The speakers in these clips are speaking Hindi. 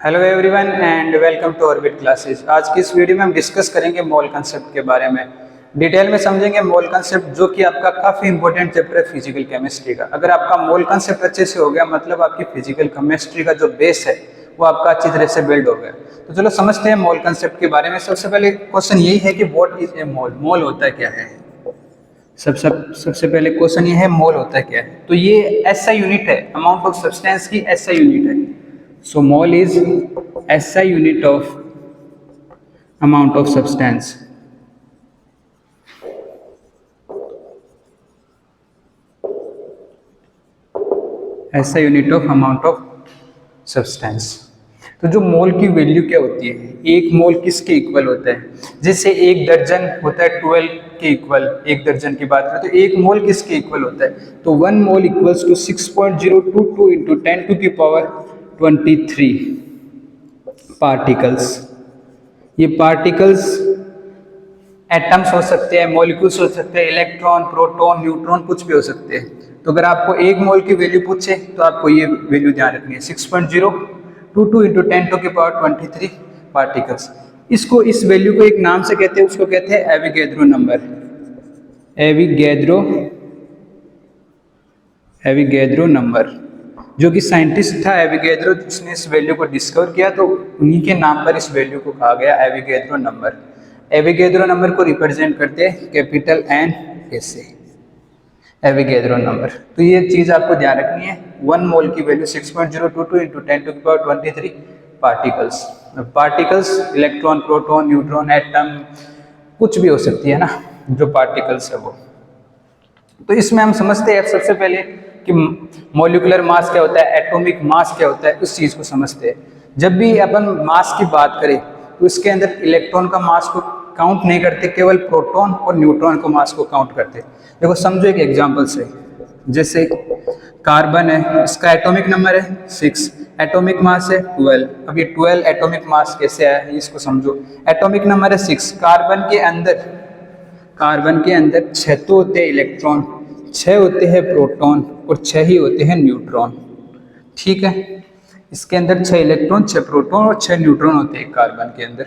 Hello everyone and welcome to Orbit classes. आज की इस वीडियो में हम डिस्कस करेंगे मोल कंसेप्ट के बारे में। डिटेल में समझेंगे मोल कंसेप्ट, जो कि आपका काफ़ी इंपॉर्टेंट चैप्टर है फिजिकल केमिस्ट्री का। अगर आपका मोल कंसेप्ट अच्छे से हो गया मतलब आपकी फिजिकल केमिस्ट्री का जो बेस है वो आपका अच्छी तरह से बिल्ड हो गया। तो चलो समझते हैं मोल कंसेप्ट के बारे में। सबसे पहले क्वेश्चन यही है कि व्हाट इज ए मोल, मोल होता है क्या है। सबसे पहले क्वेश्चन ये है मोल होता है क्या है। तो ये एसआई यूनिट है, अमाउंट ऑफ सब्सटेंस की एसआई यूनिट है। So mole is SI unit of amount of substance. SI unit of amount of substance. तो जो मोल की वैल्यू क्या होती है, एक मोल किसके इक्वल होता है। जैसे एक दर्जन होता है 12 के इक्वल, एक दर्जन की बात करें तो एक मोल किसके इक्वल होता है। तो 1 मोल इक्वल्स टू 6.022 इंटू 10 टू की पावर 23 पार्टिकल्स। ये पार्टिकल्स एटम्स हो सकते हैं, मॉलिक्यूल्स हो सकते हैं, इलेक्ट्रॉन, प्रोटॉन, न्यूट्रॉन, कुछ भी हो सकते हैं। तो अगर आपको एक मोल की वैल्यू पूछे तो आपको ये वैल्यू ध्यान रखनी है, 6.022 इंटू 10 टू की पावर 23 पार्टिकल्स। इसको, इस वैल्यू को एक नाम से कहते हैं, उसको कहते हैं एविगेद्रो नंबर। एविगेद्रो नंबर, जो कि साइंटिस्ट था एविगेद्रो, जिसने इस वैल्यू को डिस्कवर किया, तो उन्हीं के नाम पर इस वैल्यू को कहा गया एविगेद्रो नंबर। एविगेद्रो नंबर को रिप्रेजेंट करते हैं कैपिटल एन ए से, एविगेद्रो नंबर। तो ये चीज़ आपको ध्यान रखनी है। 1 मोल की वैल्यू 6.022 इंटू 10 टू की power 23 particles. Particles electron, proton, neutron, atom, कुछ भी हो सकती है ना जो पार्टिकल्स है वो। तो इसमें हम समझते हैं सबसे पहले कि मॉलिक्यूलर मास क्या होता है, एटॉमिक मास क्या होता है, उस चीज़ को समझते हैं। जब भी अपन मास की बात करें तो इसके अंदर इलेक्ट्रॉन का मास को काउंट नहीं करते, केवल प्रोटॉन और न्यूट्रॉन को मास को काउंट करते। देखो समझो एक एग्जांपल से, जैसे कार्बन है, इसका एटॉमिक नंबर है 6, एटॉमिक मास है 12। अब ये 12 एटॉमिक मास कैसे आया है इसको समझो। एटॉमिक नंबर है 6, कार्बन के अंदर 6 तो होते हैं इलेक्ट्रॉन, 6 होते हैं प्रोटॉन और 6 ही होते हैं न्यूट्रॉन। ठीक है, इसके अंदर 6 इलेक्ट्रॉन, 6 प्रोटॉन और 6 न्यूट्रॉन होते हैं कार्बन के अंदर।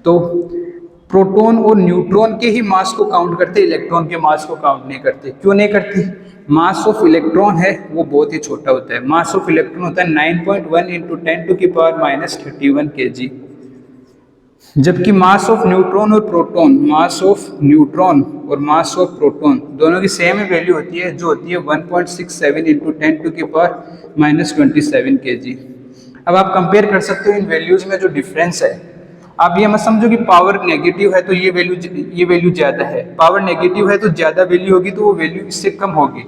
तो प्रोटॉन और न्यूट्रॉन के ही मास को काउंट करते, इलेक्ट्रॉन के मास को काउंट नहीं करते। क्यों नहीं करते? मास ऑफ इलेक्ट्रॉन है वो बहुत ही छोटा होता है। मास ऑफ इलेक्ट्रॉन होता है 9.1 इंटू 10 टू की पावर -31 kg, जबकि मास ऑफ न्यूट्रॉन और प्रोटॉन, मास ऑफ न्यूट्रॉन और मास ऑफ प्रोटॉन दोनों की सेम ही वैल्यू होती है, जो होती है 1.67 इंटू 10 टू की पावर -27 kg। अब आप कंपेयर कर सकते हो इन वैल्यूज में जो डिफरेंस है। आप ये मत समझो कि पावर नेगेटिव है तो ये वैल्यू ज़्यादा है, पावर नेगेटिव है तो ज़्यादा वैल्यू होगी, तो वो वैल्यू इससे कम होगी।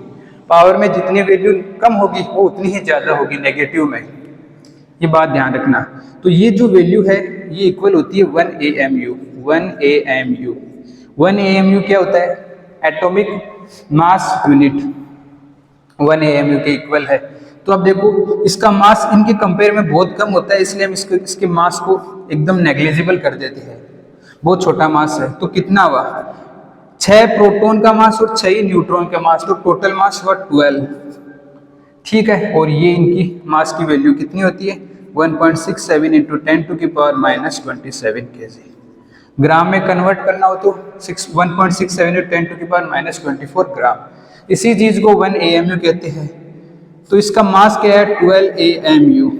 पावर में जितनी वैल्यू कम होगी वो उतनी ही ज़्यादा होगी नेगेटिव में, ये बात ध्यान रखना। तो ये जो वैल्यू है ये इक्वल होती है 1 AMU। 1 AMU क्या होता है? एटॉमिक मास यूनिट 1 AMU के इक्वल है। तो अब देखो इसका मास इनके कंपेयर में बहुत कम होता है, इसलिए हम इसके मास को एकदम नेग्लिजिबल कर देते हैं, बहुत छोटा मास है। तो कितना हुआ? 6 प्रोटॉन का मास और 6 ही न्यूट्रॉन का मास, तो टोटल मास हुआ 12। ठीक है, और ये इनकी मास की वैल्यू कितनी होती है? 1.67 इंटू 10 टू की पावर -27 kg। ग्राम में कन्वर्ट करना हो तो 1.67 इंटू 10 टू की पावर -24 ग्राम। इसी चीज़ को 1 AMU कहते हैं। तो इसका मास क्या है? 12 AMU।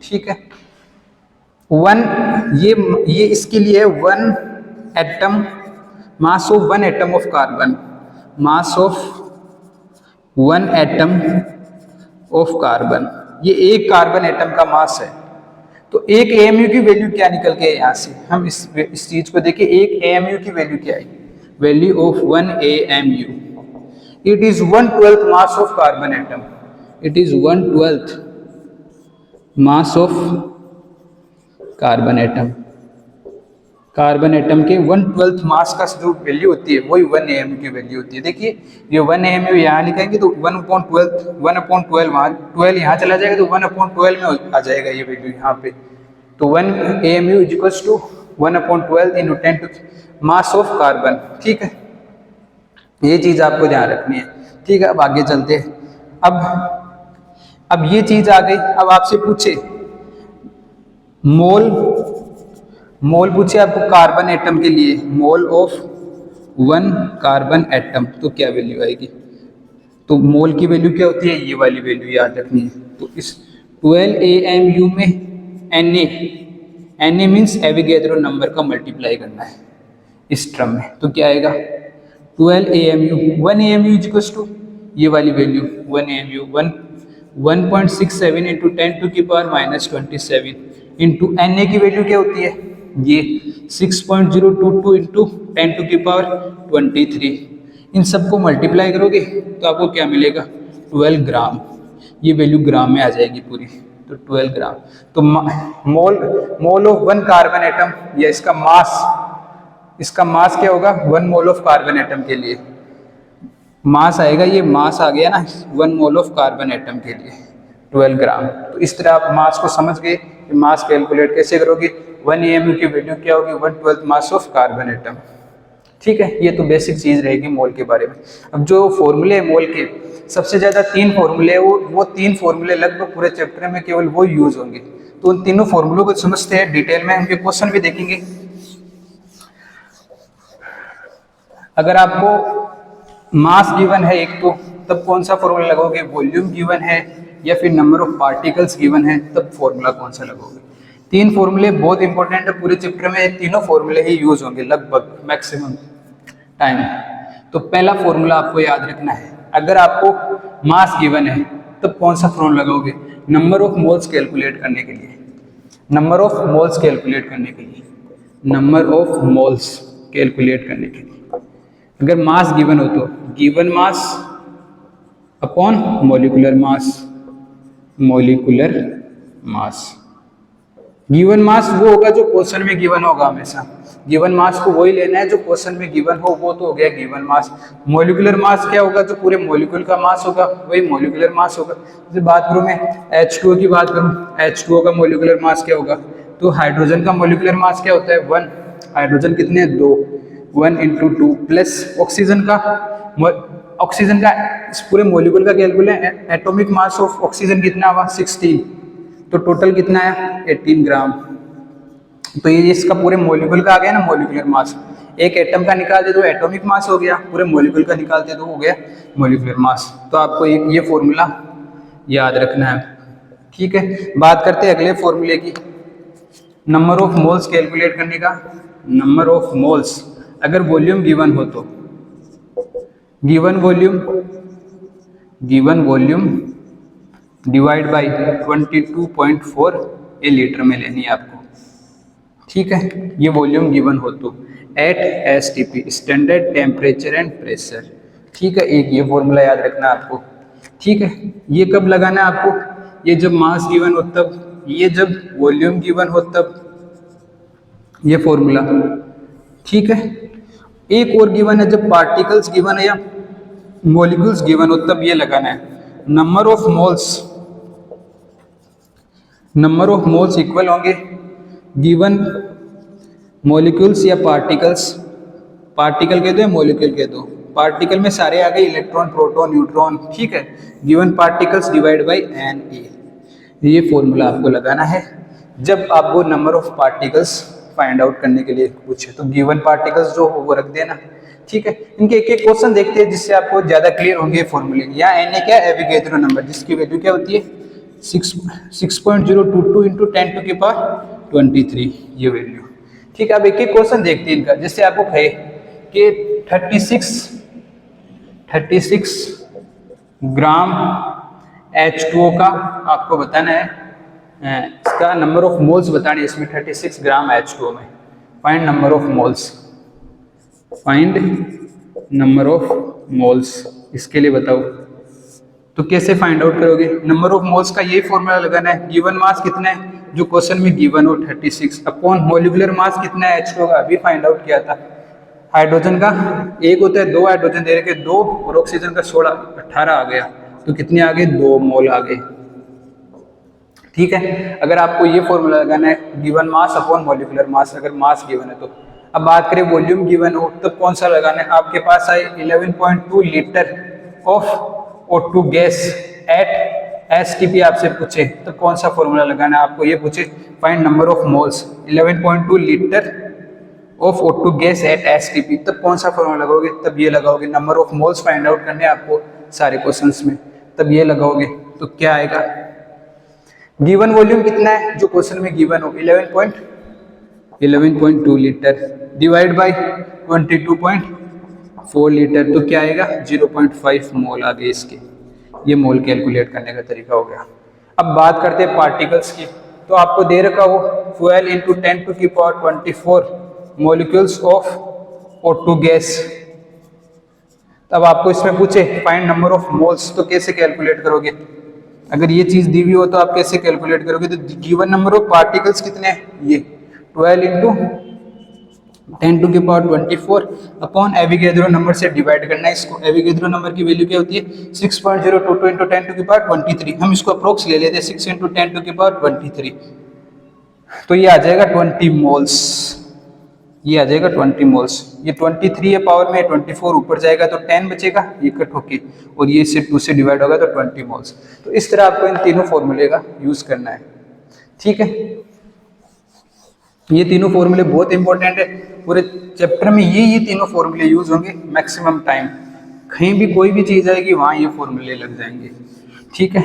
ठीक है, 1 ये इसके लिए 1 atom, mass of 1 atom of carbon, mass of 1 atom of carbon, ये एक कार्बन एटम का मास है। तो एक AMU की वैल्यू क्या निकल के यहाँ से हम इस चीज को देखिए। एक AMU की वैल्यू क्या है? Value of 1 AMU, it is 1/12 mass of carbon atom. It is 1/12 mass of carbon atom. Carbon atom के 1/12 मास का जो वैल्यू होती है वही 1 AMU की वैल्यू होती है। देखिए ये 1 AMU यहाँ लिखेंगे तो 1/12 वहाँ, 12 यहाँ चला जाएगा तो 1/12 में आ जाएगा ये वैल्यू यहाँ पे। तो 1 AMU is equals to 1/12 into 10 to mass of carbon. ठीक है, ये चीज़ आपको ध्यान रखनी है। ठीक है, अब आगे चलते हैं। अब ये चीज़ आ गई। अब आपसे पूछे मोल मोल पूछे आपको कार्बन एटम के लिए, mole of one carbon atom, तो क्या वैल्यू आएगी? तो मोल की वैल्यू क्या होती है? ये वाली वैल्यू याद रखनी है। तो इस 12 AMU में Na मीन्स एविगेद्रो नंबर का मल्टीप्लाई करना है इस टर्म में, तो क्या आएगा? 12 AMU, 1 AMU is equal to ये वाली value 1 AMU 1.67 into 10⁻⁻27 into Na की वैल्यू क्या होती है? ये 6.022 इंटू 10⁻23। इन सबको मल्टीप्लाई करोगे तो आपको क्या मिलेगा? 12 ग्राम। ये वैल्यू ग्राम में आ जाएगी पूरी, तो 12 ग्राम। तो mole of one carbon atom, या इसका मास क्या होगा? 1 मोल ऑफ कार्बन एटम के लिए मास आएगा, ये मास आ गया ना 1 मोल ऑफ कार्बन एटम के लिए 12 ग्राम। तो इस तरह आप मास को समझ गए। मास कैलकुलेट कैसे करोगे? 1 AMU की वैल्यू क्या होगी? 1/12 मास ऑफ कार्बन एटम। ठीक है, ये तो बेसिक चीज रहेगी मोल के बारे में। अब जो फॉर्मूले मोल के, सबसे ज्यादा 3 फॉर्मूले, वो 3 फॉर्मूले लगभग पूरे चैप्टर में केवल वो यूज होंगे। तो उन तीनों फॉर्मूलों को समझते हैं डिटेल में, उनके क्वेश्चन भी देखेंगे। अगर आपको मास गिवन है एक, तो तब कौन सा फॉर्मूला लगोगे? वॉल्यूम गिवन है या फिर नंबर ऑफ पार्टिकल्स गिवन है, तब फॉर्मूला कौन सा लगोगे? 3 फॉर्मूले बहुत इंपॉर्टेंट है पूरे चैप्टर में, तीनों फॉर्मूले ही यूज होंगे लगभग मैक्सिमम टाइम। तो पहला फॉर्मूला आपको याद रखना है, अगर आपको मास गिवन है तब कौन सा फॉर्मूला लगाओगे? नंबर ऑफ मोल्स कैलकुलेट करने के लिए, नंबर ऑफ मोल्स कैलकुलेट करने के लिए, नंबर ऑफ मोल्स कैलकुलेट करने के लिए। अगर मास गिवन हो तो given mass upon molecular mass, molecular mass. Given mass वो होगा जो क्वेश्चन में गिवन होगा, हमेशा गिवन मास को वही लेना है जो क्वेश्चन में गिवन हो, वो तो हो गया गिवन मास। मॉलिक्यूलर मास क्या होगा? जो पूरे मॉलिक्यूल का मास होगा वही मॉलिक्यूलर मास होगा। जैसे बात करूं मैं H2O की बात करूं, H2O का मॉलिक्यूलर मास क्या होगा? तो हाइड्रोजन का मॉलिक्यूलर मास क्या होता है? 1। हाइड्रोजन कितने हैं? 2। 1 इंटू 2 प्लस ऑक्सीजन का इस पूरे मॉलिक्यूल का calculate, atomic mass of oxygen कितना हुआ? 16। तो टोटल कितना है? 18 ग्राम। तो ये इसका पूरे मॉलिक्यूल का आ गया ना मॉलिक्यूलर मास। एक एटम का निकाल दे तो एटॉमिक मास हो गया, पूरे मॉलिक्यूल का निकाल दे तो हो गया मॉलिक्यूलर मास। तो आपको ये फॉर्मूला याद रखना है। ठीक है, बात करते हैं अगले फॉर्मूले की, नंबर ऑफ मोल्स कैलकुलेट करने का। नंबर ऑफ मोल्स, अगर वॉल्यूम गिवन हो तो गिवन वॉल्यूम डिवाइड बाई 22.4 ये लीटर में लेनी है आपको। ठीक है, ये वॉल्यूम गिवन हो तो at STP, standard temperature and pressure. ठीक है, एक ये फॉर्मूला याद रखना आपको। ठीक है, ये कब लगाना है आपको? ये जब मास गिवन हो तब, ये जब वॉल्यूम गिवन हो तब ये फॉर्मूला। ठीक है, एक और गिवन है जब पार्टिकल्स गिवन है या मॉलिक्यूल्स गिवन हो तब ये लगाना है। नंबर ऑफ मोल्स इक्वल होंगे गिवन मॉलिक्यूल्स या पार्टिकल्स, पार्टिकल कह दो या मॉलिक्यूल कह दो, पार्टिकल में सारे आ गए इलेक्ट्रॉन, प्रोटॉन, न्यूट्रॉन। ठीक है, given particles divide by Na। ये फॉर्मूला आपको लगाना है जब आपको number of particles find out करने के लिए पूछे। तो गिवन पार्टिकल्स जो हो वो रख देना। ठीक है, इनके एक एक क्वेश्चन देखते हैं जिससे आपको ज्यादा क्लियर होंगे फॉर्मूले। यहाँ Na क्या? एविगेद्रो नंबर, जिसकी वैल्यू क्या होती है? 6.022 इंटू 10⁻23 ये वैल्यू। ठीक है, अब एक एक क्वेश्चन देखते हैं इनका। जैसे आपको कहे कि 36 ग्राम H2O का आपको बताना है, इसका नंबर ऑफ मोल्स बताने, इसमें 36 ग्राम H2O में। Find number of moles, find number of moles, इसके लिए बताओ। तो कैसे फाइंड आउट करोगे? नंबर ऑफ मोल्स का यही फॉर्मूला लगाना है। गिवन मास कितना है जो क्वेश्चन में गिवन हो 36 अपॉन मॉलिक्यूलर मास कितना है H2O का, अभी फाइंड आउट किया था। हाइड्रोजन का एक होता है, 2 हाइड्रोजन दे रखे 2, और ऑक्सीजन का 16, 18 आ गया। तो कितने आ गए? 2 मोल आ गए। ठीक है, अगर आपको ये फॉर्मूला लगाना है given mass upon molecular mass, अगर मास गिवन है तो। अब बात करें वॉल्यूम गिवन हो तब कौन सा लगाना है? आपके पास आए 11.2 litre of O2 gas at STP आपसे पूछे तो कौन सा फॉर्मूला लगाना है, आपको ये पूछे find number of moles 11.2 litre of O2 gas at STP, तब कौन सा फॉर्मूला लगाओगे, तब ये लगाओगे। Number of moles find out करने आपको सारे क्वेश्चंस में, तब ये लगाओगे तो क्या आएगा, गिवन वॉल्यूम कितना है जो क्वेश्चन में गिवन हो 11.2 लीटर डिवाइड बाय 22.4 लीटर, तो क्या आएगा 0.5 मोल आ गए इसके। ये मोल कैलकुलेट करने का तरीका हो गया। अब बात करते हैं पार्टिकल्स की, तो आपको दे रखा हो 12 × 10⁻24 मॉलिक्यूल्स ऑफ O2 गैस। तब आपको इसमें पूछे फाइंड नंबर ऑफ मोल्स, तो कैसे कैलकुलेट करोगे, अगर ये चीज दी हुई हो तो आप कैसे कैलकुलेट करोगे, तो गिवन नंबर ऑफ पार्टिकल्स कितने हैं, ये 12 × 10⁻24 अपॉन एविगेड्रो नंबर से डिवाइड करना है इसको। एविगेड्रो नंबर की वैल्यू क्या होती है 6.022 × 10⁻23, हम इसको अप्रोक्स ले लेते हैं 6 × 10⁻23, तो ये आ जाएगा 20 मोल्स, ये आ जाएगा 20 मोल्स। ये 23 है पावर में, 24 ऊपर जाएगा तो 10 बचेगा, ये कट होके और ये से 2 से डिवाइड होगा तो 20 मोल्स। तो इस तरह आपको इन तीनों फॉर्मूले का यूज करना है, ठीक है। ये तीनों फॉर्मूले बहुत इंपॉर्टेंट है, पूरे चैप्टर में ये तीनों फॉर्मूले यूज होंगे मैक्सिमम टाइम, कहीं भी कोई भी चीज आएगी वहां ये फॉर्मूले लग जाएंगे, ठीक है।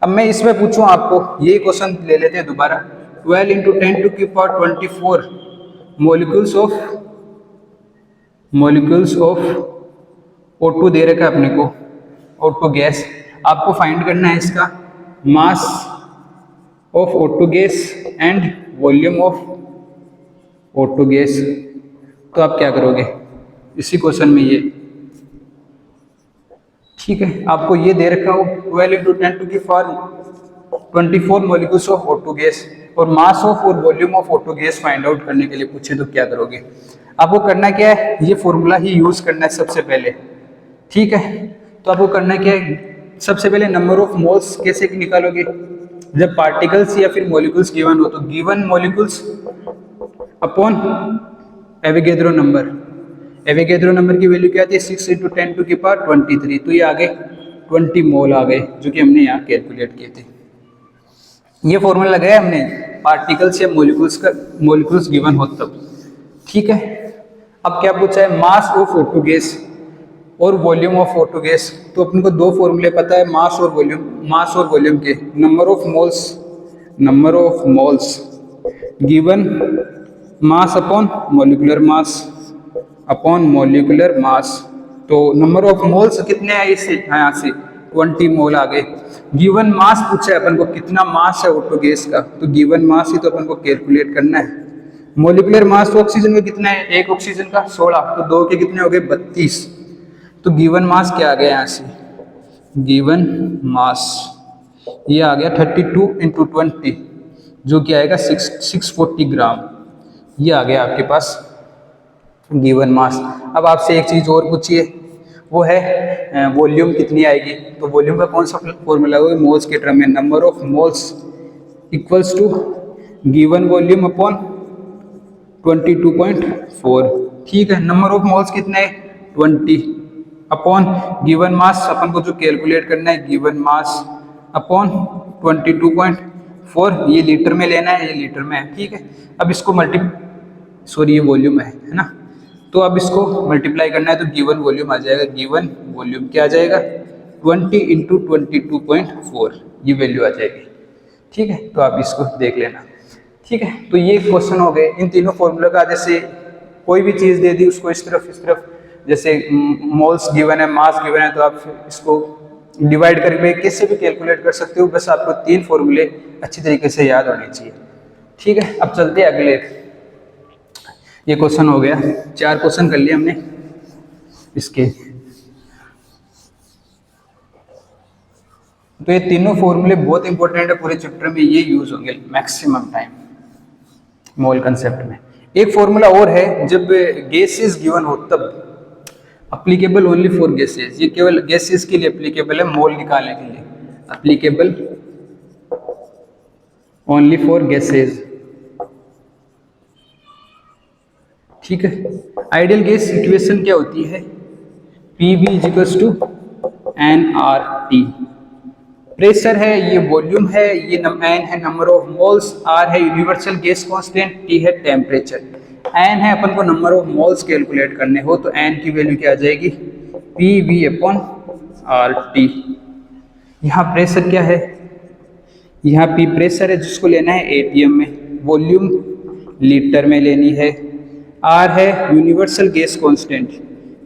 अब मैं इसमें पूछूं आपको, ये क्वेश्चन ले लेते हैं दोबारा, 12 × 10⁻24 मॉलिक्यूल्स ऑफ O2 दे रखा है अपने को, O2 गैस। आपको फाइंड करना है इसका mass of O2 gas and volume of O2 gas. तो आप क्या करोगे इसी क्वेश्चन में ये, ठीक है, आपको ये दे रखा हो 12 × 10⁻24 मॉलिक्यूल्स ऑफ O2 गैस और मास ऑफ और volume of O2 gas find out करने के लिए पूछे तो क्या करोगे। आपको करना क्या है, ये फॉर्मूला ही यूज करना है सबसे पहले, ठीक है। तो आपको करना क्या है, सबसे पहले नंबर ऑफ मोल्स कैसे निकालोगे, जब पार्टिकल्स या फिर मॉलिक्यूल्स गिवन हो तो given molecules upon Avogadro number. Avogadro number की वैल्यू क्या आती है 6 × 10⁻23, तो ये आ गए 20 मोल आ गए जो कि हमने यहाँ कैलकुलेट किए थे। ये फॉर्मूला लगाया हमने पार्टिकल्स या मॉलिक्यूल्स गिवन हो तब, ठीक है। अब क्या पूछा है मास ऑफ O2 गैस और वॉल्यूम ऑफ O2 गैस, तो अपन को दो फॉर्मूले पता है मास और वॉल्यूम के, number of moles given mass upon molecular mass. तो नंबर ऑफ मोल्स कितने हैं इससे, यहाँ से 20 मोल आ गए। गिवन मास पूछा है अपन को कितना मास है O2 गैस का, तो गिवन मास ही तो अपन को कैलकुलेट करना है। मॉलिक्यूलर मास तो ऑक्सीजन का कितना है, एक ऑक्सीजन का 16, तो दो के कितने हो गए 32, तो गिवन मास क्या आ गया यहाँ से, गिवन मास ये आ गया 32 × 20 जो कि आएगा 640 ग्राम, ये आ गया आपके पास गिवन मास। अब आपसे एक चीज और पूछिए, वो है वॉल्यूम कितनी आएगी, तो वॉल्यूम का कौन सा फॉर्मूला होगा मोल्स के टर्म में, number of moles equals to given volume upon 22.4, ठीक है। नंबर ऑफ मोल्स कितने है 20 अपॉन गिवन मास, अपन को जो कैलकुलेट करना है गिवन मास अपॉन 22.4, ये लीटर में लेना है, ये लीटर में है, ठीक है। अब इसको ये वॉल्यूम है ना, तो अब इसको मल्टीप्लाई करना है तो गिवन वॉल्यूम आ जाएगा, गिवन वॉल्यूम क्या आ जाएगा 20 × 22.4, ये वैल्यू आ जाएगी, ठीक है। तो आप इसको देख लेना, ठीक है। तो ये क्वेश्चन हो गए इन तीनों फॉर्मूला का, जैसे कोई भी चीज दे दी उसको इस तरफ, जैसे मोल्स गिवन है, मास गिवन है, तो आप इसको डिवाइड करके कैसे भी कैलकुलेट कर सकते हो, बस आपको 3 फॉर्मूले अच्छी तरीके से याद होने चाहिए, ठीक है। अब चलते हैं अगले, ये क्वेश्चन हो गया, 4 क्वेश्चन कर लिए हमने इसके। तो ये तीनों फॉर्मूले बहुत इंपॉर्टेंट है, पूरे चैप्टर में ये यूज होंगे मैक्सिमम टाइम मोल कंसेप्ट में। एक फॉर्मूला और है, जब गैसेस गिवन हो तब, अप्लीकेबल ओनली फॉर गैसेस, ये केवल गैसेस के लिए अप्लीकेबल है, मोल निकालने के लिए अप्लीकेबल ओनली फॉर गैसेस, ठीक है। आइडियल गैस इक्वेशन क्या होती है, PV = NRT, प्रेशर है, ये वॉल्यूम है, ये एन है नंबर ऑफ मोल्स, आर है यूनिवर्सल गैस कांस्टेंट, टी है टेम्परेचर। एन है अपन को नंबर ऑफ मोल्स कैलकुलेट करने हो तो एन की वैल्यू क्या आ जाएगी, P V upon R T. यहाँ प्रेशर क्या है, यहाँ पी प्रेशर है जिसको लेना है एटीएम में, वॉल्यूम लीटर में लेनी है, आर है universal gas constant,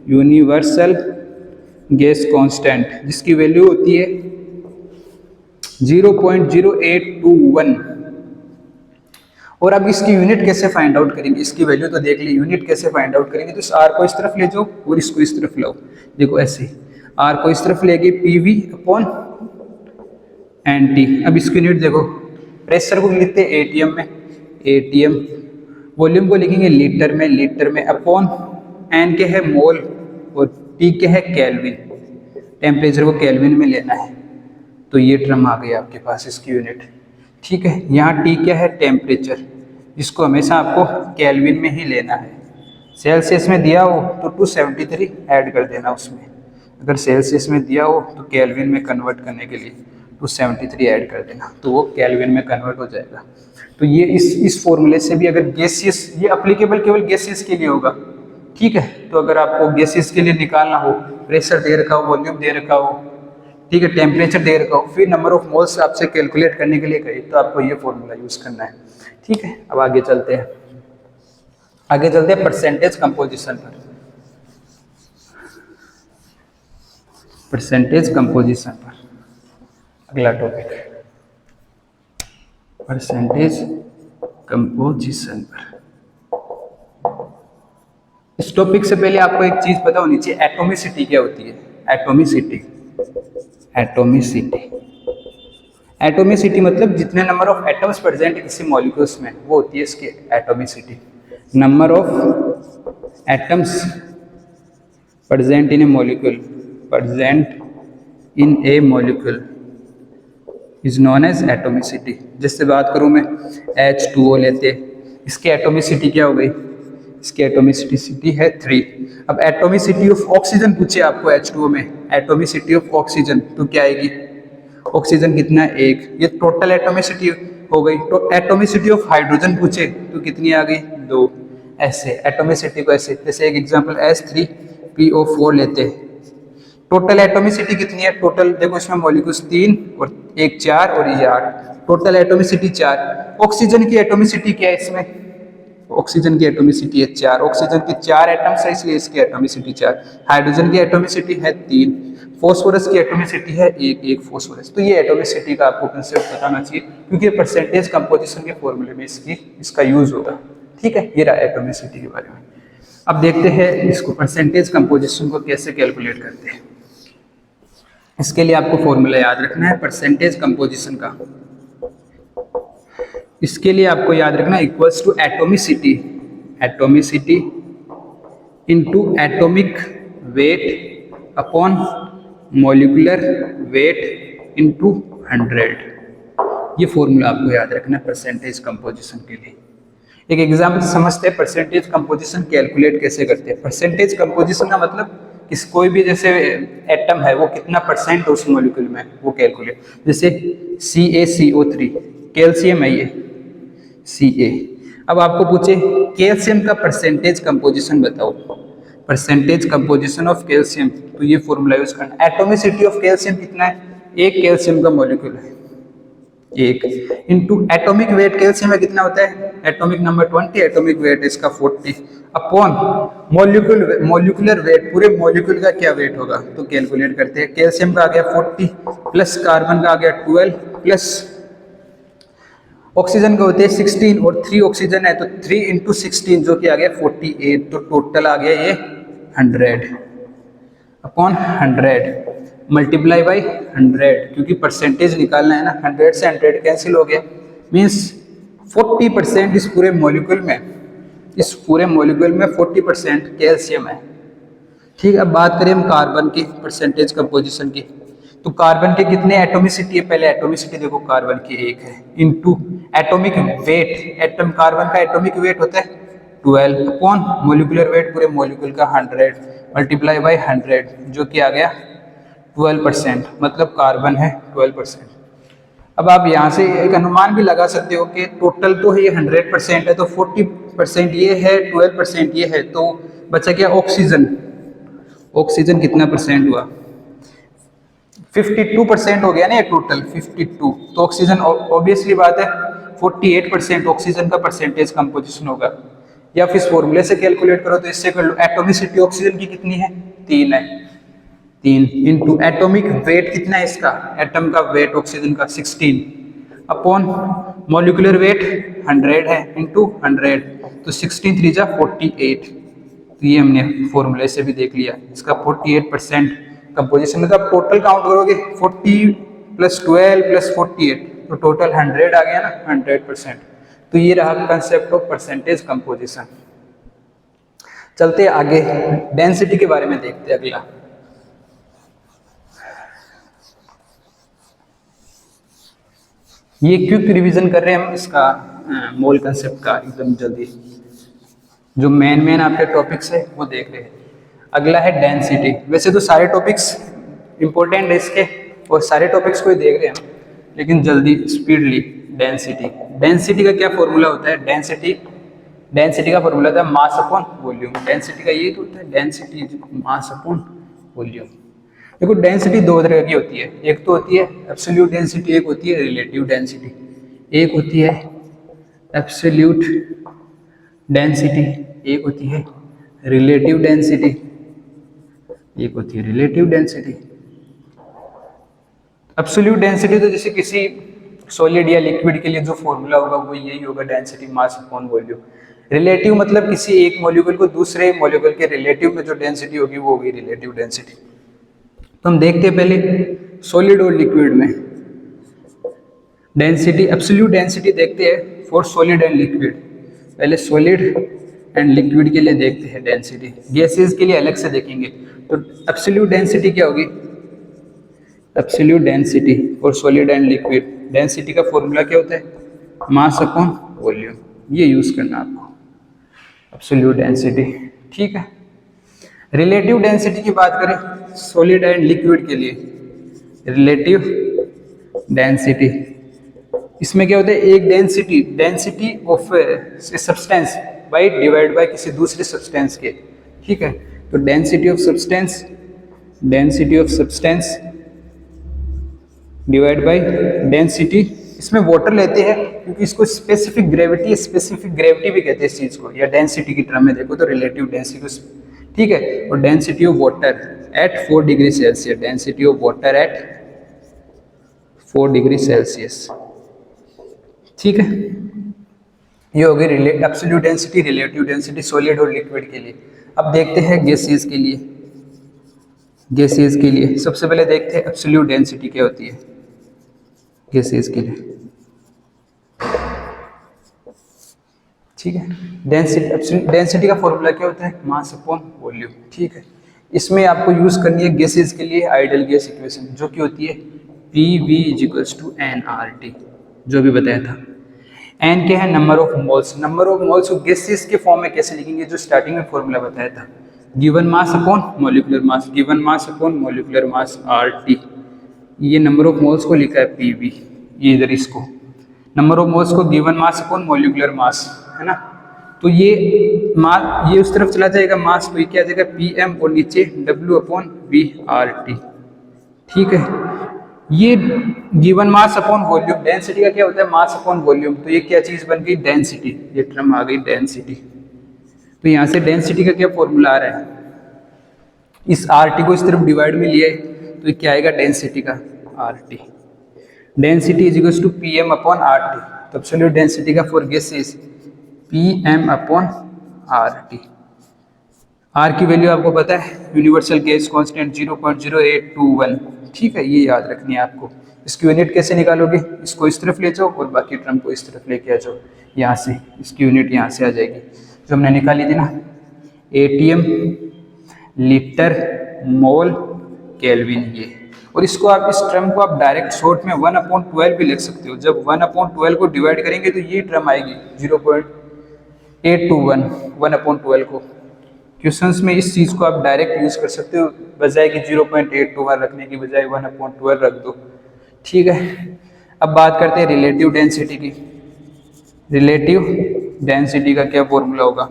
universal gas constant जिसकी वैल्यू होती है 0.0821। और अब इसकी यूनिट कैसे फाइंड आउट करेंगे, इसकी वैल्यू तो देख ली, यूनिट कैसे फाइंड आउट करेंगे, तो इस आर को इस तरफ ले जाओ और इसको इस तरफ लाओ। देखो ऐसे आर को इस तरफ लेके पीवी अपॉन एन टी। अब इसकी यूनिट देखो, प्रेशर को लिखते हैं एटीएम में, एटीएम, वॉल्यूम को लिखेंगे लीटर में, अपॉन एन के है मोल और टी के है केल्विन, टेम्परेचर को केल्विन में लेना है। तो ये टर्म आ गई आपके पास इसकी यूनिट। ठीक है, यहाँ टी क्या है, टेम्परेचर, जिसको हमेशा आपको केल्विन में ही लेना है। सेल्सियस में दिया हो तो 273 ऐड कर देना उसमें, अगर सेल्सियस में दिया हो तो केल्विन में कन्वर्ट करने के लिए 273 ऐड कर देना, तो वो केल्विन में कन्वर्ट हो जाएगा। तो ये इस फॉर्मूले से भी, अगर गैसियस, ये अप्लीकेबल केवल गैसियस के लिए होगा। ठीक है, तो अगर आपको गैसियस के लिए निकालना हो, प्रेशर दे रखा हो, वॉल्यूम दे रखा हो, ठीक है, टेम्परेचर दे रखा हो, फिर नंबर ऑफ मोल्स आपसे कैलकुलेट करने के लिए कही, तो आपको ये फॉर्मूला यूज करना है। ठीक है, अब आगे चलते हैं, परसेंटेज कंपोजिशन पर। परसेंटेज कंपोजिशन पर अगला टॉपिक, परसेंटेज कंपोजिशन पर। इस टॉपिक से पहले आपको एक चीज पता होनी चाहिए, एटॉमिसिटी क्या होती है। एटॉमिसिटी मतलब जितने नंबर ऑफ एटम्स प्रेजेंट किसी मॉलिक्यूल्स में, वो होती है इसकी atomicity. Number of atoms present in a molecule is known as atomicity. जैसे बात करूं मैं, H2O लेते, इसकी एटॉमिसिटी क्या हो गई, इसकी एटॉमिसिटी है 3। अब एटॉमिसिटी ऑफ ऑक्सीजन पूछे आपको H2O में, एटॉमिसिटी ऑफ ऑक्सीजन तो क्या आएगी, ऑक्सीजन कितना है 1, ये टोटल एटॉमिसिटी हो गई। तो एटॉमिसिटी ऑफ हाइड्रोजन पूछे तो कितनी आ गई 2। ऐसे एटॉमिसिटी को ऐसे, जैसे एक एग्जांपल H3PO4 लेते हैं, टोटल एटॉमिसिटी कितनी है, टोटल देखो इसमें मॉलिक्यूल्स 3 और 1 4 और ये 8, टोटल एटॉमिसिटी 4। ऑक्सीजन की एटॉमिसिटी क्या है इसमें, ऑक्सीजन की एटॉमिसिटी है 4, ऑक्सीजन की 4 एटम्स है इसलिए इसकी एटॉमिसिटी 4। हाइड्रोजन की एटॉमिसिटी है 3, फॉस्फोरस की एटॉमिसिटी है 1 फॉस्फोरस। तो ये एटॉमिसिटी का आपको कंसेप्ट बताना चाहिए, क्योंकि परसेंटेज कंपोजिशन के फॉर्मूले में इसका यूज होगा। ठीक है, ये रहा एटॉमिसिटी के बारे में। अब देखते हैं इसको, परसेंटेज कंपोजिशन को कैसे कैलकुलेट करते हैं। इसके लिए आपको फॉर्मूला याद रखना है परसेंटेज कंपोजिशन का। इसके लिए आपको याद रखना equals to atomicity into atomic weight upon molecular weight into 100। ये फॉर्मूला आपको याद रखना है परसेंटेज कंपोजिशन के लिए। एक एग्जांपल समझते हैं परसेंटेज कंपोजिशन कैलकुलेट कैसे करते हैं। परसेंटेज कंपोजिशन का मतलब किस कोई भी जैसे एटम है वो कितना परसेंट उस मॉलिक्यूल में, वो कैलकुलेट। जैसे CaCO3 कैल्शियम है ये Ca। अब आपको पूछे कैल्शियम का परसेंटेज कंपोजिशन बताओ, परसेंटेज कंपोजिशन ऑफ कैल्शियम, तो ये फॉर्मूला यूज करना। एटॉमिसिटी ऑफ कैल्शियम कितना है, एक कैल्शियम का मॉलिक्यूल है 1 इंटू एटॉमिक वेट कैल्शियम में कितना होता है, एटॉमिक नंबर 20, एटॉमिक वेट इसका 40 अपॉन मॉलिक्यूलर वेट, पूरे मॉलिक्यूल का क्या वेट होगा, तो कैलकुलेट करते हैं। कैल्शियम का आ गया 40 प्लस कार्बन का आ गया 12 प्लस ऑक्सीजन का होते हैं 16 और 3 ऑक्सीजन है तो 3 इंटू 16 जो कि आ गया 48, तो टोटल आ गया ये 100 अपॉन 100 मल्टीप्लाई बाई 100, क्योंकि परसेंटेज निकालना है ना, 100 से 100 कैंसिल हो गया, मीन्स 40% इस पूरे मॉलिक्यूल में 40% कैल्शियम है। ठीक है, अब बात करें हम कार्बन की परसेंटेज कंपोजिशन की, तो कार्बन के कितने एटॉमिसिटी है, पहले एटॉमिसिटी देखो, कार्बन की 1 है into atomic wait, atom carbon का एटॉमिक वेट होता है 12 अपॉन मॉलिक्यूलर वेट पूरे मॉलिक्यूल का 100 मल्टीप्लाई बाई 100 जो कि आ गया 12%, मतलब कार्बन है 12%। अब आप यहाँ से एक अनुमान भी लगा सकते हो कि टोटल तो ये 100% है, तो 40% ये है, 12% ये है, तो बचा क्या ऑक्सीजन। ऑक्सीजन कितना परसेंट हुआ, 52% हो गया ना ये टोटल 52। तो ऑक्सीजन ऑब्वियसली बात है 48% ऑक्सीजन का परसेंटेज कंपोजिशन होगा। या फिर इस फॉर्मूले से कैलकुलेट करो तो इससे कर लो, एटॉमिसिटी ऑक्सीजन की कितनी है, 3 है। 3 इंटू एटॉमिक वेट कितना है इसका, एटम का वेट ऑक्सीजन का 16 अपॉन मॉलिक्यूलर वेट 100 है इंटू 100, तो 16 3 जा 48। तो ये हमने फॉर्मूले से भी देख लिया, इसका 48% कंपोजिशन में। तो आप टोटल काउंट करोगे 40 प्लस 12 प्लस 48, तो टोटल 100 आ गया ना, 100%। तो ये रहा कंसेप्ट ऑफ परसेंटेज कंपोजिशन। चलते आगे डेंसिटी के बारे में देखते हैं अगला। ये क्विक रिवीजन कर रहे हैं हम इसका मोल कंसेप्ट का एकदम जल्दी, जो मेन आपके टॉपिक्स है वो देख रहे हैं। अगला है डेंसिटी। वैसे तो सारे टॉपिक्स इंपॉर्टेंट है इसके और सारे टॉपिक्स को ही देख रहे हैं हम, लेकिन जल्दी स्पीडली। डेंसिटी, डेंसिटी का क्या फॉर्मूला होता है, डेंसिटी का फॉर्मूला होता है मास अपॉन वॉल्यूम। डेंसिटी का यही तो होता है, density is mass upon volume. देखो डेंसिटी दो तरह की होती है, एक तो होती है एब्सोल्यूट डेंसिटी, एक होती है रिलेटिव डेंसिटी। एक होती है एब्सोल्यूट डेंसिटी, एक होती है रिलेटिव डेंसिटी, एक होती है रिलेटिव डेंसिटी। एब्सोल्यूट डेंसिटी तो जैसे किसी सॉलिड या लिक्विड के लिए जो फॉर्मूला होगा वो यही होगा, density mass upon volume. Relative मतलब किसी एक मॉलिक्यूल को दूसरे मॉलिक्यूल के रिलेटिव में जो डेंसिटी होगी वो होगी रिलेटिव डेंसिटी। तो हम देखते हैं पहले सॉलिड और लिक्विड में डेंसिटी, एब्सोल्यूट डेंसिटी देखते हैं फॉर सॉलिड एंड लिक्विड। पहले सॉलिड एंड लिक्विड के लिए देखते हैं डेंसिटी, गैसेस के लिए अलग से देखेंगे। तो एब्सोल्यूट डेंसिटी क्या होगी, absolute density for solid and liquid, density का फॉर्मूला क्या होता है, मास अपॉन वॉल्यूम। ये यूज करना आपको, एब्सोल्यूट डेंसिटी, ठीक है। रिलेटिव डेंसिटी की बात करें सॉलिड एंड लिक्विड के लिए, रिलेटिव डेंसिटी, इसमें क्या होता है, एक density of substance by divide by किसी दूसरे सब्सटेंस के, ठीक है। तो density of substance divide by density, इसमें वाटर लेते हैं क्योंकि इसको स्पेसिफिक ग्रेविटी भी कहते हैं इस चीज को, या डेंसिटी की टर्म में देखो तो रिलेटिव डेंसिटी, ठीक है। और density of water at 4 degree Celsius, density of water at 4 degree Celsius, ठीक है। ये हो गई absolute density, relative density solid और लिक्विड के लिए। अब देखते हैं गैसेस के लिए। गैसेस के लिए सबसे पहले देखते हैं एब्सोल्यूट डेंसिटी क्या होती है गैसेस के लिए, ठीक है। डेंसिटी का फॉर्मूला क्या होता है, मास अपॉन वॉल्यूम, ठीक है। इसमें आपको यूज करनी है गैसेस के लिए आइडियल गैस इक्वेशन, जो कि होती है PV = nRT, जो भी बताया था। एन क्या है, number of moles. Number of moles को गैसेस के फॉर्म में कैसे लिखेंगे, जो स्टार्टिंग में फॉर्मूला बताया था, given mass upon molecular mass, given mass upon molecular mass RT। ये नंबर ऑफ मोल्स को लिखा है PV, ये इधर इसको नंबर ऑफ मोल्स को given mass upon molecular mass, है ना। तो ये मास ये उस तरफ चला जाएगा मास, तो ये क्या आ जाएगा PM और नीचे W/V/RT, ठीक है। ये given mass upon volume, density का क्या होता है, मास अपॉन वॉल्यूम। तो ये क्या चीज बन गई, डेंसिटी, ये टर्म आ गई डेंसिटी। तो यहाँ से डेंसिटी का क्या फॉर्मूला आ रहा है, इस RT को इस तरफ डिवाइड में लिया है तो ये क्या आएगा, डेंसिटी का RT। Density is equal to PM upon RT। तो एब्सोल्यूट डेंसिटी का for gases PM upon RT। R की वैल्यू आपको पता है, यूनिवर्सल गैस कांस्टेंट 0.0821, ठीक है। ये याद रखनी है आपको। इसकी यूनिट कैसे निकालोगे, इसको इस तरफ ले जाओ और बाकी टर्म को इस तरफ लेके आ जाओ, यहाँ से इसकी यूनिट यहाँ से आ जाएगी जो हमने निकाली थी ना, ATM लीटर मोल केल्विन। ये और इसको आप इस टर्म को आप डायरेक्ट शॉर्ट में 1/12 भी लिख सकते हो। जब 1/12 को डिवाइड करेंगे तो ये टर्म आएगी 0.821 1/12 को, क्वेश्चंस में इस चीज़ को आप डायरेक्ट यूज़ कर सकते हो, बजाय कि 0.821 रखने की बजाय 1/12 रख दो। ठीक है, अब बात करते हैं रिलेटिव डेंसिटी की। रिलेटिव डेंसिटी का क्या फॉर्मूला होगा?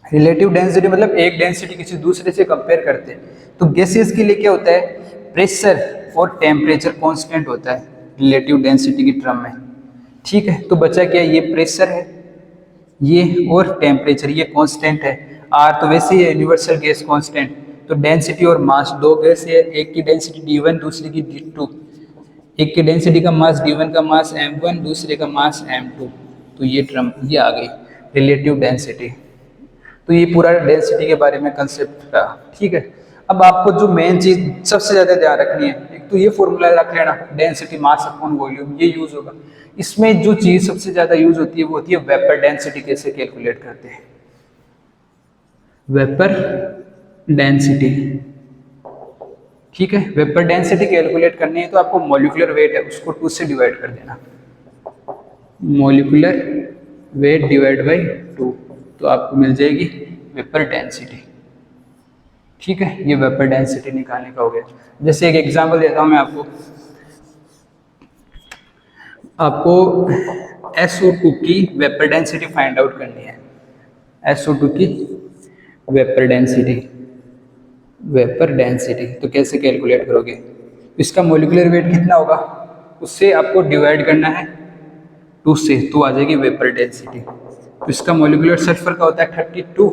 रिलेटिव डेंसिटी मतलब एक डेंसिटी किसी दूसरे से कंपेयर करते हैं, तो गैसेस के लिए क्या होता है, प्रेशर और टेम्परेचर कांस्टेंट होता है रिलेटिव डेंसिटी की टर्म में। ठीक है, तो बचा क्या, ये प्रेशर है ये, और टेम्परेचर ये कांस्टेंट है। आर तो वैसे ही है यूनिवर्सल गैस कांस्टेंट। तो डेंसिटी और मास, दो गैस है, एक की डेंसिटी d1 दूसरी की d2। एक की डेंसिटी का मास d1 का मास m1, दूसरे का मास m2। तो ये टर्म ये आ गई रिलेटिव डेंसिटी। तो ये पूरा डेंसिटी के बारे में कंसेप्ट रहा। ठीक है, अब आपको जो मेन चीज सबसे ज्यादा ध्यान रखनी है, एक तो ये फॉर्मूला रख लेना, डेंसिटी मास अपॉन वॉल्यूम, ये यूज होगा। इसमें जो चीज सबसे ज्यादा यूज होती है वो होती है वेपर डेंसिटी। कैसे कैलकुलेट करते हैं वेपर डेंसिटी? ठीक है, वेपर डेंसिटी कैलकुलेट करनी है तो आपको मॉलिक्यूलर वेट है उसको 2 से डिवाइड कर देना, मॉलिक्यूलर वेट डिवाइड बाई 2, तो आपको मिल जाएगी वेपर डेंसिटी। ठीक है, ये वेपर डेंसिटी निकालने का हो गया। जैसे एक एग्जांपल देता हूं मैं आपको SO2 की वेपर डेंसिटी फाइंड आउट करनी है। SO2 की वेपर डेंसिटी तो कैसे कैलकुलेट करोगे? इसका मॉलिक्यूलर वेट कितना होगा, उससे आपको डिवाइड करना है 2 से, तो आ जाएगी वेपर डेंसिटी। तो इसका मॉलिक्यूलर सल्फर का होता है 32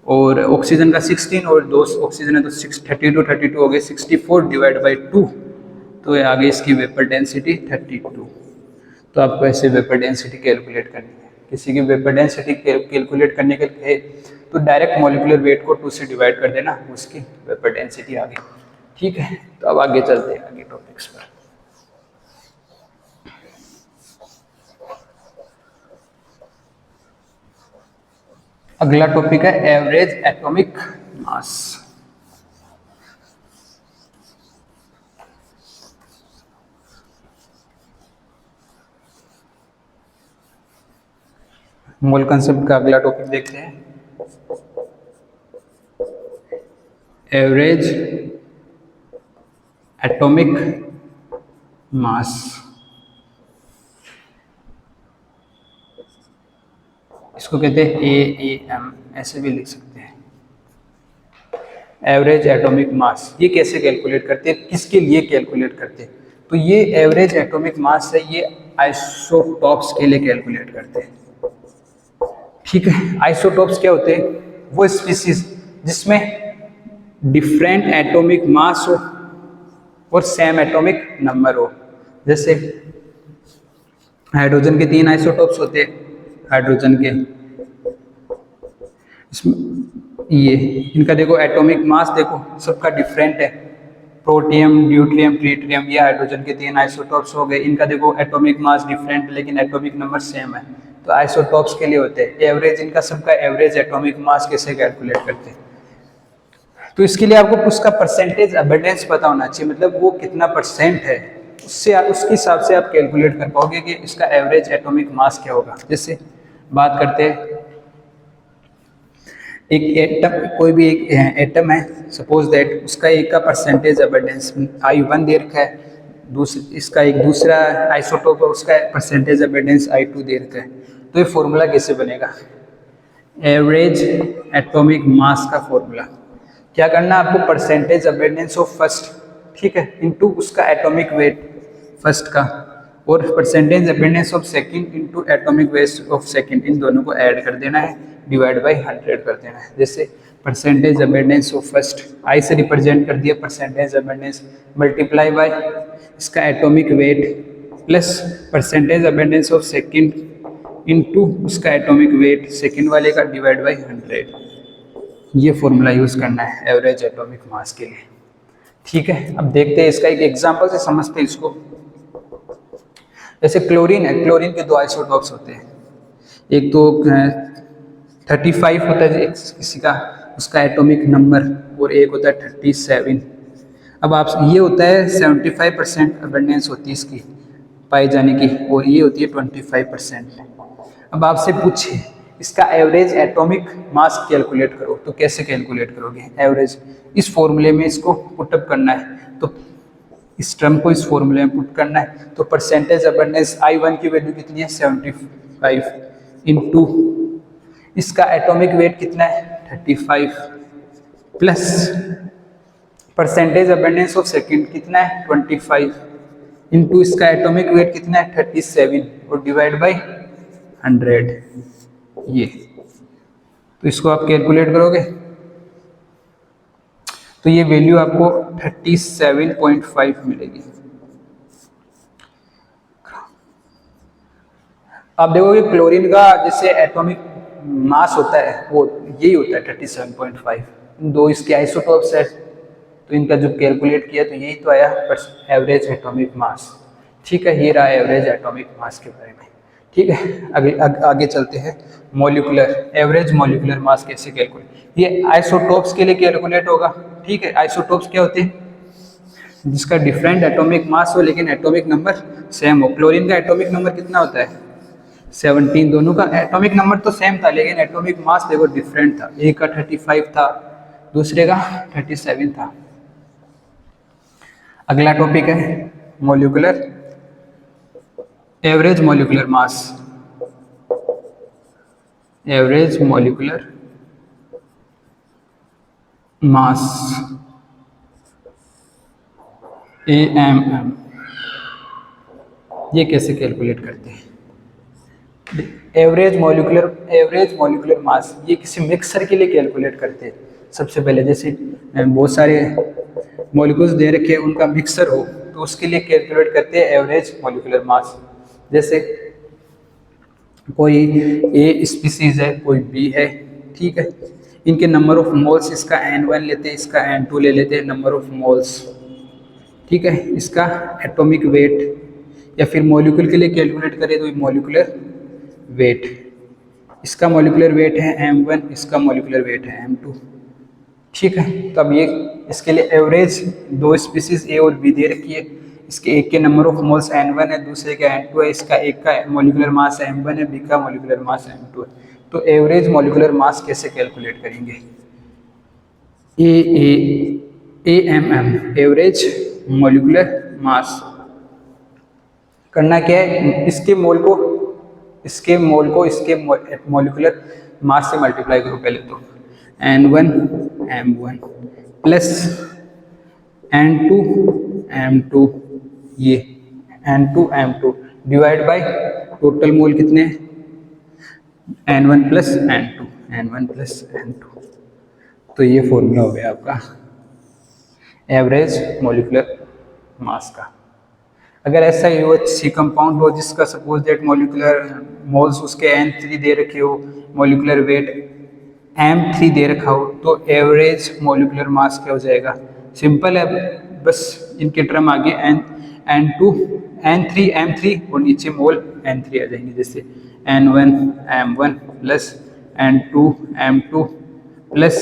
और ऑक्सीजन का 16, और दो ऑक्सीजन है तो 32 हो गए 64 डिवाइड बाई 2, तो ये आ गई इसकी वेपर डेंसिटी 32। तो आपको ऐसे वेपर डेंसिटी कैलकुलेट करनी है। किसी की वेपर डेंसिटी कैलकुलेट करने के लिए तो डायरेक्ट मॉलिक्यूलर वेट को 2 से डिवाइड कर देना, उसकी वेपर डेंसिटी आ गई। ठीक है, तो अब आगे चलते हैं आगे टॉपिक्स पर। अगला टॉपिक है एवरेज एटॉमिक मास। मूल कंसेप्ट का अगला टॉपिक देखते हैं, एवरेज एटॉमिक मास। इसको कहते हैं AAM, ऐसे भी लिख सकते हैं, एवरेज एटॉमिक मास। ये कैसे कैलकुलेट करते हैं, किसके लिए कैलकुलेट करते हैं? तो ये एवरेज एटॉमिक मास है, ये आइसोटॉप्स के लिए कैलकुलेट करते हैं। ठीक है, आइसोटॉप्स क्या होते हैं, वो स्पीसीज जिसमें डिफरेंट एटॉमिक मास हो और सेम एटॉमिक नंबर हो। जैसे हाइड्रोजन के 3 आइसोटॉप्स होते हैं, हाइड्रोजन के इसमें ये इनका देखो एटॉमिक मास देखो सबका डिफरेंट है, प्रोटियम, ड्यूटेरियम, ट्रिटियम, ये हाइड्रोजन के 3 आइसोटॉप्स हो गए। इनका देखो एटॉमिक मास डिफरेंट लेकिन एटॉमिक नंबर सेम है, तो आइसोटॉप्स के लिए होते हैं। एवरेज इनका सबका एवरेज एटॉमिक मास कैसे कैलकुलेट करते हैं? तो इसके लिए आपको उसका परसेंटेज अबंडेंस पता होना चाहिए, मतलब वो कितना परसेंट है, उससे उसके हिसाब से आप कैलकुलेट कर पाओगे कि इसका एवरेज एटॉमिक मास क्या होगा। जैसे बात करते हैं एक एटम, कोई भी एक एटम है, सपोज दैट उसका एक का परसेंटेज अबंडेंस I1 दे रखा है, इसका एक दूसरा आइसोटोप है उसका परसेंटेज अबंडेंस I2 दे रखा है। तो ये फॉर्मूला कैसे बनेगा? एवरेज एटॉमिक मास का फॉर्मूला क्या करना है आपको, परसेंटेज अबंडेंस ऑफ फर्स्ट, ठीक है, इनटू उसका एटॉमिक वेट फर्स्ट का, और percentage abundance of second into atomic weight of second, इन दोनों को ऐड कर देना है, डिवाइड बाय 100 कर देना है। जैसे परसेंटेज अबंडेंस ऑफ फर्स्ट आई से रिप्रेजेंट कर दिया परसेंटेज अबंडेंस, मल्टीप्लाई बाय इसका atomic weight plus percentage abundance of second into उसका एटॉमिक वेट सेकंड वाले का, डिवाइड बाय 100। ये फॉर्मूला यूज करना है एवरेज एटॉमिक मास के लिए। ठीक है, अब देखते हैं इसका एक एग्जांपल से समझते हैं इसको। जैसे क्लोरीन है, क्लोरीन के 2 आइसोटॉप्स होते हैं, एक तो 35 होता है किसी का उसका एटॉमिक नंबर, और एक होता है 37। अब आप ये होता है 75% अबंडेंस होती है इसकी पाई जाने की, और ये होती है 25%। अब आपसे पूछे इसका एवरेज एटॉमिक मास कैलकुलेट करो। तो कैसे कैलकुलेट करोगे एवरेज? इस फॉर्मूले में इसको पुटअप करना है, तो इस टर्म को इस फॉर्मूले में पुट करना है। तो परसेंटेज अबंडेंस I1 की वैल्यू कितनी है 75 इंटू इसका एटॉमिक वेट कितना है 35 plus percentage abundance of second कितना है 25 इंटू इसका एटॉमिक वेट कितना है 37 और डिवाइड बाय 100। ये तो इसको आप कैलकुलेट करोगे तो ये वैल्यू आपको 37.5 मिलेगी। आप देखोगे क्लोरीन का जैसे एटॉमिक मास होता है वो यही होता है 37.5। दो इसके आइसोटोप्स है तो इनका जो कैलकुलेट किया तो यही तो आया एवरेज एटॉमिक मास। ठीक है, ये रहा एवरेज एटॉमिक मास के बारे में। ठीक है, आगे चलते हैं। मॉलिक्यूलर एवरेज मॉलिक्यूलर मास कैसे कैलकुलेट, ये आइसोटोप्स के लिए कैलकुलेट होगा। ठीक है, आइसोटोप्स क्या होते हैं? जिसका डिफरेंट एटॉमिक मास हो लेकिन एटॉमिक नंबर सेम हो। क्लोरीन का एटॉमिक नंबर कितना होता है 17। दोनों का एटॉमिक नंबर तो सेम था लेकिन एटॉमिक मास देखो डिफरेंट था। एक का 35 था, दूसरे का 37 था। अगला टॉपिक है molecular average molecular mass. Average molecular mass AMM, ये कैसे कैलकुलेट करते हैं? एवरेज मॉलिक्यूलर मास ये किसी मिक्सर के लिए कैलकुलेट करते हैं। सबसे पहले जैसे बहुत सारे मॉलिक्यूल्स दे रखे हैं उनका मिक्सर हो तो उसके लिए कैलकुलेट करते हैं एवरेज मॉलिक्यूलर मास। जैसे कोई ए स्पीसीज है, कोई बी है, ठीक है, इनके नंबर ऑफ मोल्स, इसका N1 लेते हैं, इसका N2 ले लेते हैं, नंबर ऑफ मोल्स। ठीक है, इसका एटॉमिक वेट या फिर मॉलिक्यूल के लिए कैलकुलेट करें तो मॉलिक्यूलर वेट, इसका मॉलिक्यूलर वेट है M1, इसका मॉलिक्यूलर वेट है M2। ठीक है, तो अब ये इसके लिए एवरेज दो स्पीसीज ए और बी दे रखी है। इसके एक के नंबर ऑफ मोल्स N1 है, दूसरे का N2 है, इसका एक का मॉलिक्यूलर मास M1 है, बी का मॉलिक्यूलर मास M2 है। तो एवरेज मॉलिक्यूलर मास कैसे कैलकुलेट करेंगे? AMM average molecular mass. करना क्या है, इसके मोल को इसके मॉलिक्यूलर मास से मल्टीप्लाई करो पहले तो। N1 M1 plus N2 M2, ये N2 M2 divide by total mole कितने हैं N1 प्लस N2। तो ये फॉर्मूला हो गया आपका एवरेज मॉलिक्यूलर मास का। अगर ऐसा ही हो सी कंपाउंड हो जिसका सपोज दैट मॉलिक्यूलर मोल्स उसके N3 दे रखे हो, मॉलिक्यूलर वेट M3 दे रखा हो, तो एवरेज मॉलिक्यूलर मास क्या हो जाएगा? सिंपल है, बस इनके टर्म आगे N2 N3 M3 और नीचे मोल N3 आ जाएंगे। जैसे N1 M1 plus N2 M2 plus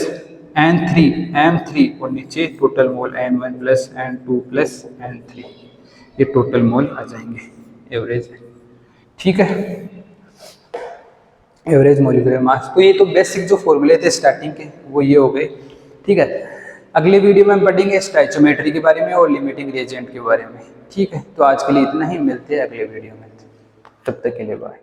N3 M3 और नीचे total mole N1 plus N2 plus N3, ये टोटल मोल आ जाएंगे एवरेज। ठीक है, एवरेज मॉलिक्यूलर मास। तो ये तो बेसिक जो फॉर्मूले थे स्टार्टिंग के वो ये हो गए। ठीक है, अगले वीडियो में हम पढ़ेंगे स्टोइचियोमेट्री के बारे में और लिमिटिंग रिएजेंट के बारे में। ठीक है, तो आज के लिए इतना ही, मिलते हैं अगले वीडियो में, तब तक के लिए बाय।